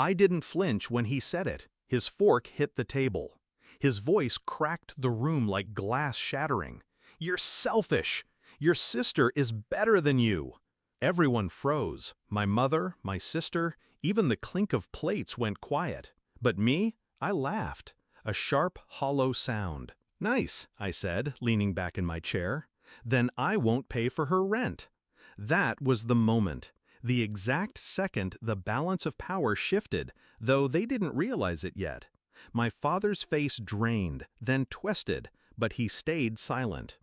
I didn't flinch when he said it. His fork hit the table. His voice cracked the room like glass shattering. "You're selfish! Your sister is better than you!" Everyone froze. My mother, my sister, even the clink of plates went quiet. But me? I laughed. A sharp, hollow sound. "Nice," I said, leaning back in my chair. "Then I won't pay for her rent." That was the moment. The exact second the balance of power shifted, though they didn't realize it yet. My father's face drained, then twisted, but he stayed silent.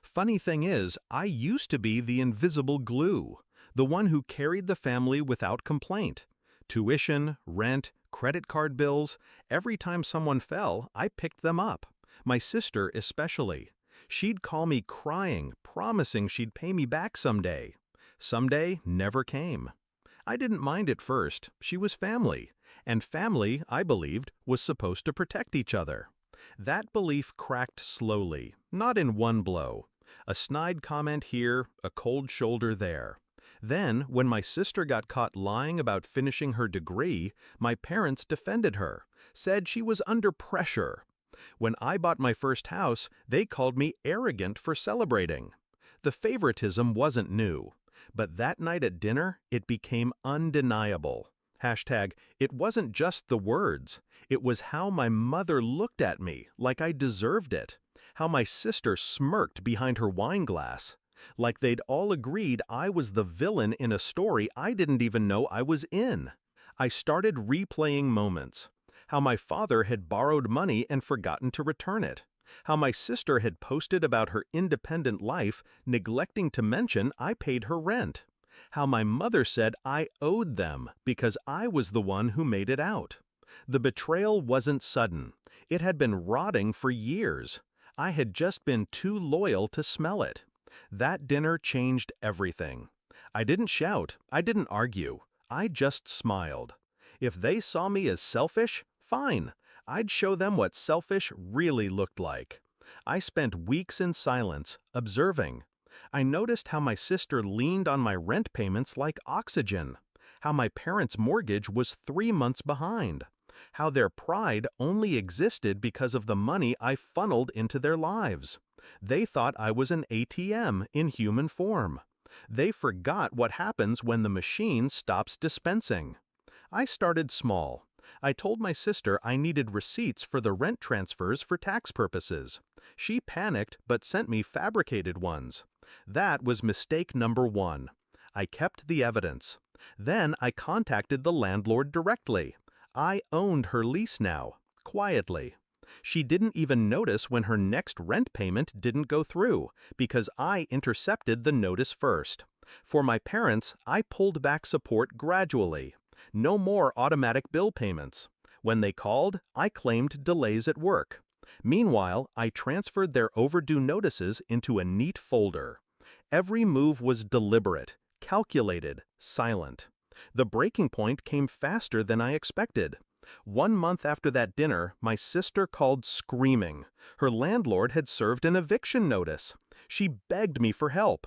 Funny thing is, I used to be the invisible glue, the one who carried the family without complaint. Tuition, rent, credit card bills, every time someone fell, I picked them up. My sister especially. She'd call me crying, promising she'd pay me back someday. Someday never came. I didn't mind at first. She was family, and family, I believed, was supposed to protect each other. That belief cracked slowly, not in one blow. A snide comment here, a cold shoulder there. Then, when my sister got caught lying about finishing her degree, my parents defended her, said she was under pressure. When I bought my first house, they called me arrogant for celebrating. The favoritism wasn't new. But that night at dinner, it became undeniable. It wasn't just the words. It was how my mother looked at me, like I deserved it. How my sister smirked behind her wine glass. Like they'd all agreed I was the villain in a story I didn't even know I was in. I started replaying moments. How my father had borrowed money and forgotten to return it. How my sister had posted about her independent life, neglecting to mention I paid her rent. How my mother said I owed them because I was the one who made it out. The betrayal wasn't sudden. It had been rotting for years. I had just been too loyal to smell it. That dinner changed everything. I didn't shout. I didn't argue. I just smiled. If they saw me as selfish, fine. I'd show them what selfish really looked like. I spent weeks in silence, observing. I noticed how my sister leaned on my rent payments like oxygen. How my parents' mortgage was 3 months behind. How their pride only existed because of the money I funneled into their lives. They thought I was an ATM in human form. They forgot what happens when the machine stops dispensing. I started small. I told my sister I needed receipts for the rent transfers for tax purposes. She panicked but sent me fabricated ones. That was mistake number 1. I kept the evidence. Then I contacted the landlord directly. I owned her lease now, quietly. She didn't even notice when her next rent payment didn't go through, because I intercepted the notice first. For my parents, I pulled back support gradually. No more automatic bill payments. When they called, I claimed delays at work. Meanwhile, I transferred their overdue notices into a neat folder. Every move was deliberate, calculated, silent. The breaking point came faster than I expected. 1 month after that dinner, my sister called screaming. Her landlord had served an eviction notice. She begged me for help.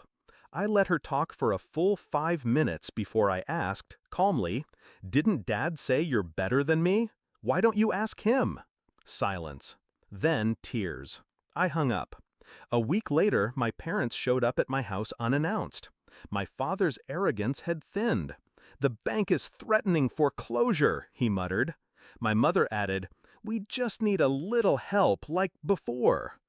I let her talk for a full 5 minutes before I asked, calmly, "Didn't Dad say you're better than me? Why don't you ask him?" Silence. Then tears. I hung up. A week later, my parents showed up at my house unannounced. My father's arrogance had thinned. "The bank is threatening foreclosure," he muttered. My mother added, "We just need a little help like before."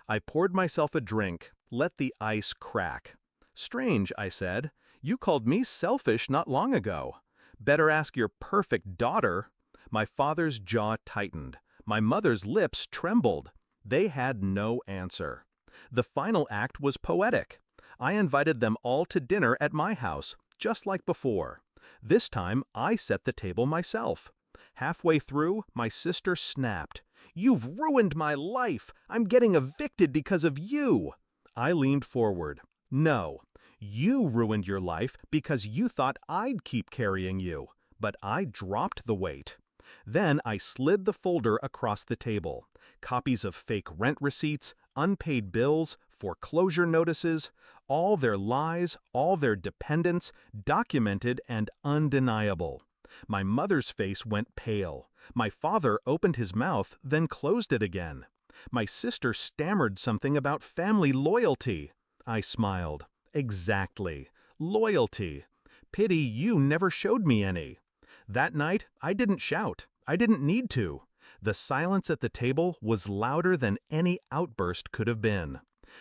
I poured myself a drink, let the ice crack. "Strange," I said. "You called me selfish not long ago. Better ask your perfect daughter." My father's jaw tightened. My mother's lips trembled. They had no answer. The final act was poetic. I invited them all to dinner at my house, just like before. This time, I set the table myself. Halfway through, my sister snapped. "You've ruined my life! I'm getting evicted because of you!" I leaned forward. "No, you ruined your life because you thought I'd keep carrying you, but I dropped the weight." Then I slid the folder across the table. Copies of fake rent receipts, unpaid bills, foreclosure notices, all their lies, all their dependence, documented and undeniable. My mother's face went pale. My father opened his mouth, then closed it again. My sister stammered something about family loyalty. I smiled. Exactly. Loyalty. Pity you never showed me any. That night, I didn't shout. I didn't need to. The silence at the table was louder than any outburst could have been.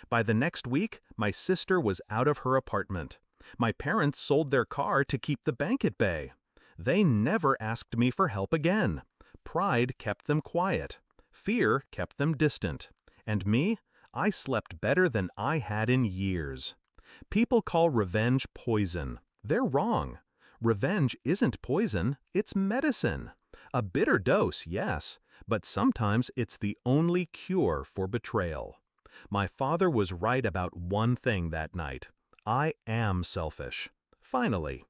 By the next week, my sister was out of her apartment. My parents sold their car to keep the bank at bay. They never asked me for help again. Pride kept them quiet. Fear kept them distant. And me? I slept better than I had in years. People call revenge poison. They're wrong. Revenge isn't poison, it's medicine. A bitter dose, yes, but sometimes it's the only cure for betrayal. My father was right about one thing that night. I am selfish. Finally.